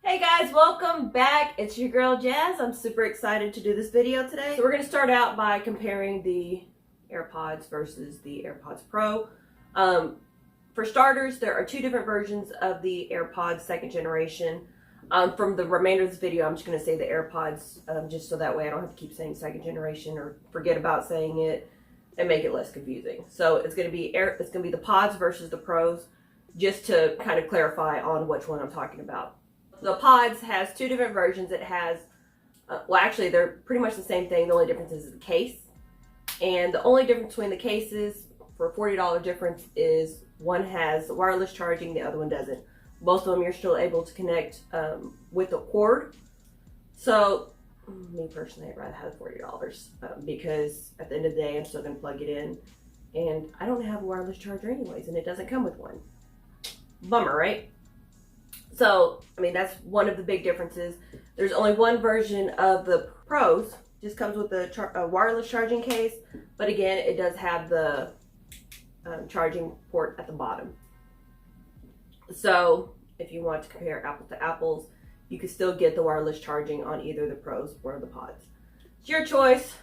Hey guys, welcome back. It's your girl Jazz. I'm super excited to do this video today. So we're going to start out by comparing the AirPods versus the AirPods Pro. For starters, there are two different versions of the AirPods second generation. From the remainder of this video, I'm just going to say the AirPods, just so that way I don't have to keep saying second generation or forget about saying it and make it less confusing. So it's going to be the Pods versus the Pros, just to kind of clarify on which one I'm talking about. The Pods has two different versions. It has, well, actually, they're pretty much the same thing. The only difference is the case. And the only difference between the cases, for a $40 difference, is one has wireless charging, the other one doesn't. Both of them you're still able to connect with a cord. So, me personally, I'd rather have $40 because at the end of the day, I'm still going to plug it in. And I don't have a wireless charger anyways, and it doesn't come with one. Bummer, right? So, I mean, that's one of the big differences. There's only one version of the Pros. Just comes with a wireless charging case. But again, it does have the charging port at the bottom. So, if you want to compare apples to apples, you can still get the wireless charging on either the Pros or the Pods. It's your choice.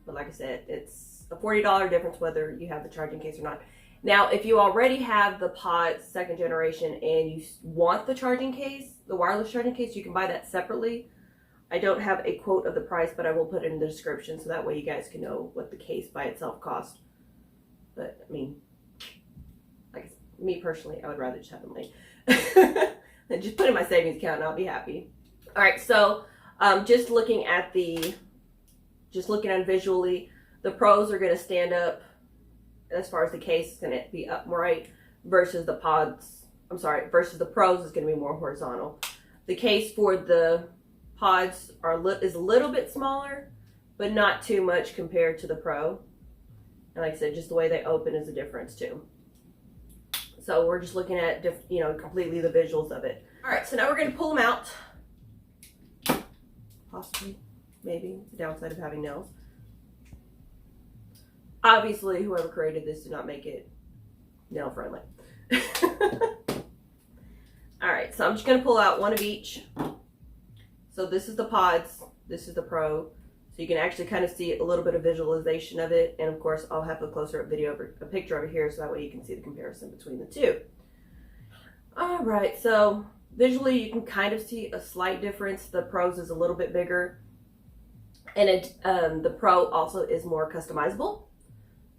But like I said, it's a $40 difference whether you have the charging case or not. Now, if you already have the Pod second generation and you want the charging case, the wireless charging case, you can buy that separately. I don't have a quote of the price, but I will put it in the description so that way you guys can know what the case by itself costs. But, I mean, like me personally, I would rather just have the money. Then just put it in my savings account and I'll be happy. All right, so just looking at visually, the Pros are going to stand up. As far as the case, it's going to be upright versus the versus the Pros is going to be more horizontal. The case for the Pods is a little bit smaller, but not too much compared to the Pro. And like I said, just the way they open is a difference too. So we're just looking at, completely the visuals of it. All right, so now we're going to pull them out. Possibly, maybe, the downside of having nails. Obviously, whoever created this did not make it nail friendly. All right, so I'm just going to pull out one of each. So this is the Pods, this is the Pro. So you can actually kind of see a little bit of visualization of it. And of course, I'll have a closer up video, a picture over here, so that way you can see the comparison between the two. All right, so visually you can kind of see a slight difference. The Pros is a little bit bigger. And the Pro also is more customizable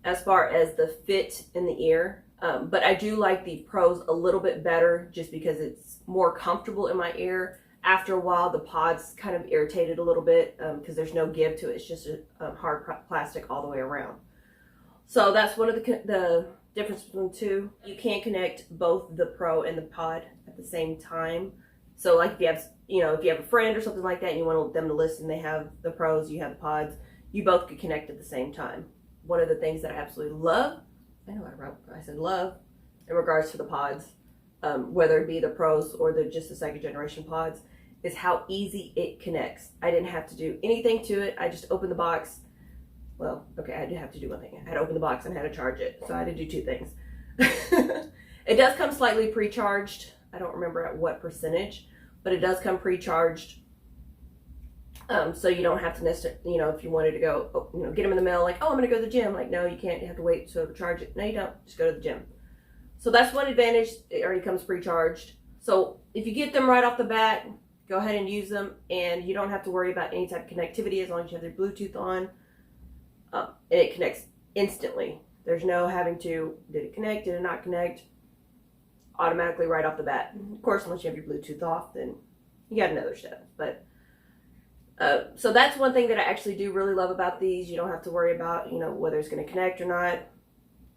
as far as the fit in the ear. But I do like the Pros a little bit better just because it's more comfortable in my ear. After a while, the Pods kind of irritated a little bit because there's no give to it. It's just a hard plastic all the way around. So that's one of the difference between the two. You can't connect both the Pro and the Pod at the same time. So like if you have a friend or something like that and you want them to listen, they have the Pros, you have the Pods, you both could connect at the same time. One of the things that I absolutely love, I said love, in regards to the Pods, whether it be the Pros or just the second generation Pods, is how easy it connects. I didn't have to do anything to it. I just opened the box. Well, okay, I did have to do one thing. I had to open the box and had to charge it. So I had to do two things. It does come slightly pre-charged. I don't remember at what percentage, but it does come pre-charged. So you don't have to necessarily, if you wanted to go, get them in the mail, like, oh, I'm going to go to the gym. Like, no, you can't. You have to wait to charge it. No, you don't. Just go to the gym. So that's one advantage. It already comes pre-charged. So if you get them right off the bat, go ahead and use them. And you don't have to worry about any type of connectivity as long as you have your Bluetooth on. And it connects instantly. There's no having to, did it connect, did it not connect? Automatically right off the bat. Of course, unless you have your Bluetooth off, then you got another step. But so that's one thing that I actually do really love about these. You don't have to worry about, whether it's going to connect or not.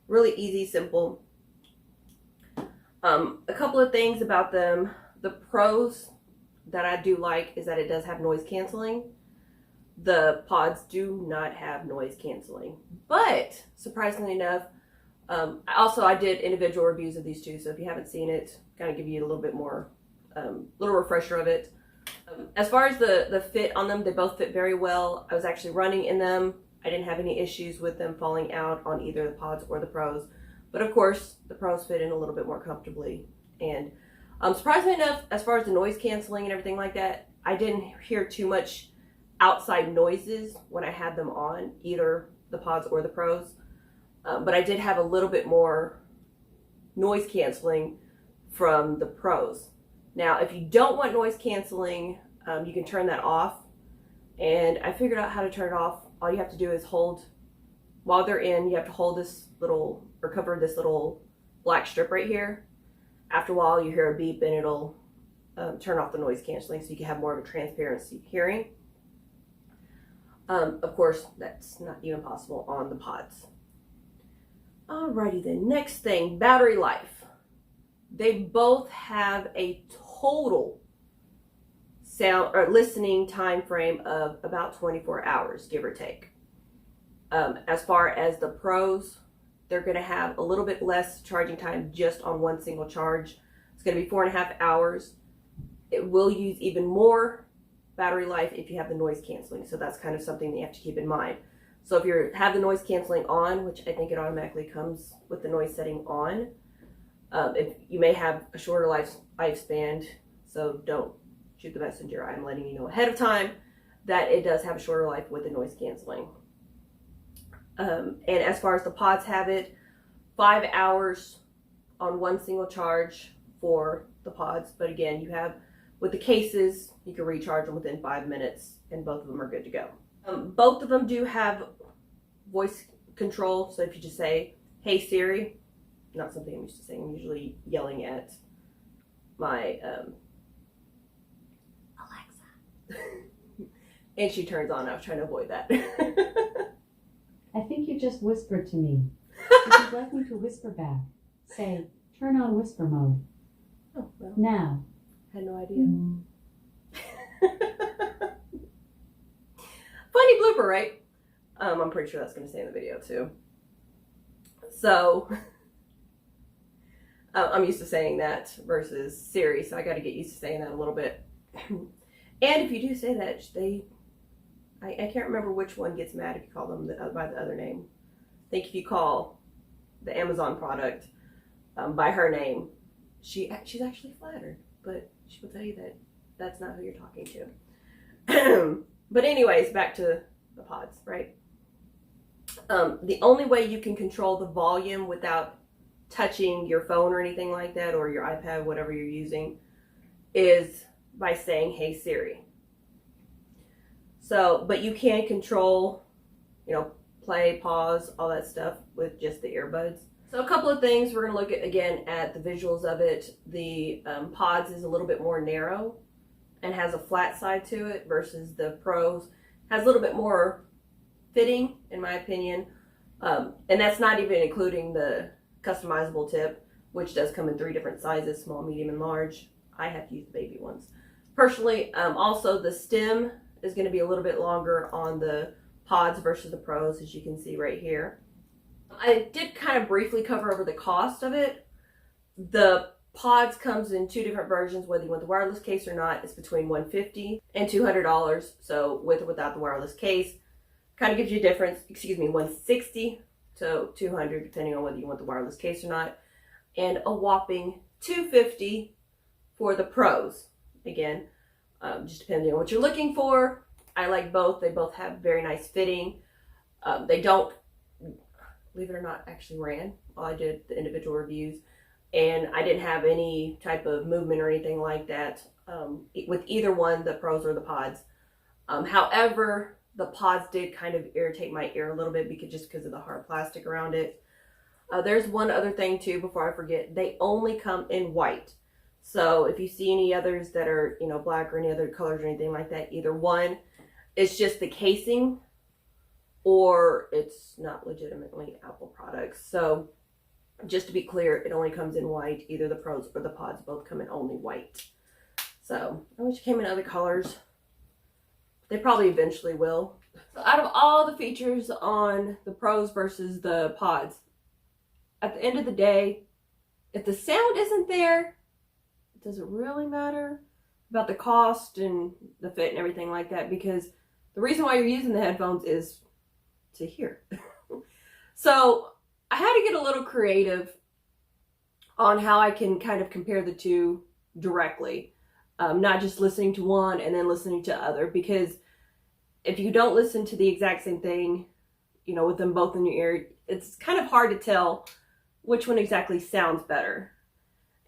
Really easy, simple. A couple of things about them. The Pros that I do like is that it does have noise canceling. The Pods do not have noise canceling. But, surprisingly enough, I did individual reviews of these two. So if you haven't seen it, kind of give you a little bit more, little refresher of it. As far as the fit on them, they both fit very well. I was actually running in them. I didn't have any issues with them falling out on either the Pods or the Pros. But of course, the Pros fit in a little bit more comfortably. And Surprisingly enough, as far as the noise canceling and everything like that, I didn't hear too much outside noises when I had them on, either the pods or the pros. But I did have a little bit more noise canceling from the pros. Now, if you don't want noise canceling, you can turn that off. And I figured out how to turn it off. All you have to do is hold, while they're in, you have to hold this little, or cover this little black strip right here. After a while, you hear a beep and it'll turn off the noise canceling so you can have more of a transparency hearing. Of course, that's not even possible on the pods. Alrighty then, next thing, battery life. They both have a total sound or listening time frame of about 24 hours, give or take. As far as the pros, they're going to have a little bit less charging time just on one single charge. It's going to be 4.5 hours. It will use even more battery life if you have the noise canceling. So that's kind of something that you have to keep in mind. So if you have the noise canceling on, which I think it automatically comes with the noise setting on, if you may have a shorter lifespan, so don't shoot the messenger. I'm letting you know ahead of time that it does have a shorter life with the noise canceling. And as far as the pods have it, 5 hours on one single charge for the pods. But again, you have, with the cases, you can recharge them within 5 minutes and both of them are good to go. Both of them do have voice control. So if you just say, "Hey Siri," not something I'm used to saying, I'm usually yelling at my Alexa. And she turns on. I was trying to avoid that. I think you just whispered to me. Would you like me to whisper back? Say, turn on whisper mode. Oh, well, now. I had no idea. Funny blooper, right? I'm pretty sure that's going to stay in the video too. So, I'm used to saying that versus Siri, so I got to get used to saying that a little bit. And if you do say that, I can't remember which one gets mad if you call them by the other name. I think if you call the Amazon product by her name, she's actually flattered, but she will tell you that that's not who you're talking to. But anyways, back to the pods, right? The only way you can control the volume without touching your phone or anything like that, or your iPad, whatever you're using, is by saying, "Hey Siri." So, but you can control, play, pause, all that stuff with just the earbuds. So a couple of things we're going to look at again at the visuals of it. The pods is a little bit more narrow and has a flat side to it versus the pros has a little bit more fitting, in my opinion. And that's not even including the customizable tip, which does come in 3 different sizes, small, medium, and large. I have to use the baby ones. Personally, also the stem is going to be a little bit longer on the pods versus the pros, as you can see right here. I did kind of briefly cover over the cost of it. The pods comes in 2 different versions, whether you want the wireless case or not. It's between $150 and $200. So with or without the wireless case, kind of gives you a difference. $160 to $200, depending on whether you want the wireless case or not, and a whopping $250 for the pros. Again, just depending on what you're looking for. I like both. They both have very nice fitting. They don't, believe it or not, actually ran while I did the individual reviews, and I didn't have any type of movement or anything like that with either one, the pros or the pods. However, the pods did kind of irritate my ear a little bit because of the hard plastic around it. There's one other thing too, before I forget. They only come in white. So if you see any others that are, black or any other colors or anything like that, either one, it's just the casing or it's not legitimately Apple products. So just to be clear, it only comes in white. Either the pros or the pods both come in only white. So I wish it came in other colors. They probably eventually will. So out of all the features on the pros versus the pods, at the end of the day, if the sound isn't there, does it really matter about the cost and the fit and everything like that? Because the reason why you're using the headphones is to hear. So I had to get a little creative on how I can kind of compare the two directly, not just listening to one and then listening to other, because if you don't listen to the exact same thing, you know, with them both in your ear, it's kind of hard to tell which one exactly sounds better.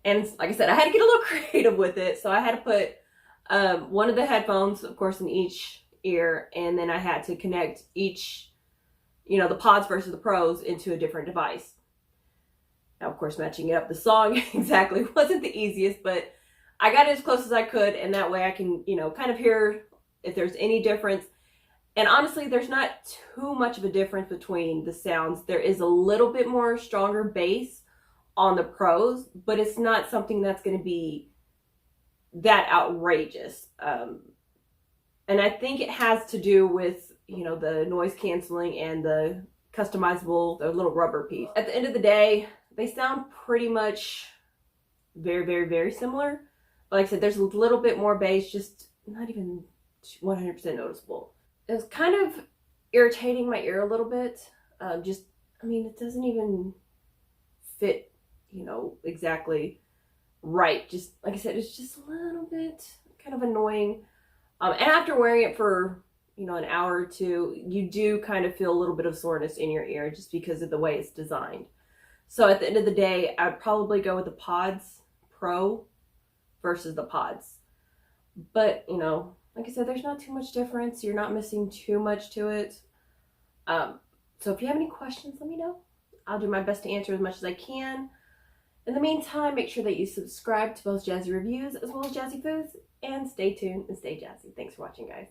And like I said, I had to get a little creative with it. So I had to put one of the headphones, of course, in each ear. And then I had to connect each, you know, the pods versus the pros into a different device. Now, of course, matching it up the song exactly wasn't the easiest, but I got it as close as I could. And that way I can, you know, kind of hear if there's any difference. And honestly, there's not too much of a difference between the sounds. There is a little bit more stronger bass on the pros, but it's not something that's going to be that outrageous. And I think it has to do with, you know, the noise canceling and the customizable, the little rubber piece. At the end of the day, they sound pretty much very, very, very similar. But like I said, there's a little bit more bass, just not even 100% noticeable. It was kind of irritating my ear a little bit. I mean, it doesn't even fit, you know, exactly right. Just like I said, it's just a little bit kind of annoying. And after wearing it for, you know, an hour or two, you do kind of feel a little bit of soreness in your ear just because of the way it's designed. So at the end of the day, I'd probably go with the Pods Pro versus the Pods. But, you know, like I said, there's not too much difference. You're not missing too much to it. So if you have any questions, let me know. I'll do my best to answer as much as I can. In the meantime, make sure that you subscribe to both Jazzy Reviews as well as Jazzyfoodz, and stay tuned and stay jazzy. Thanks for watching, guys.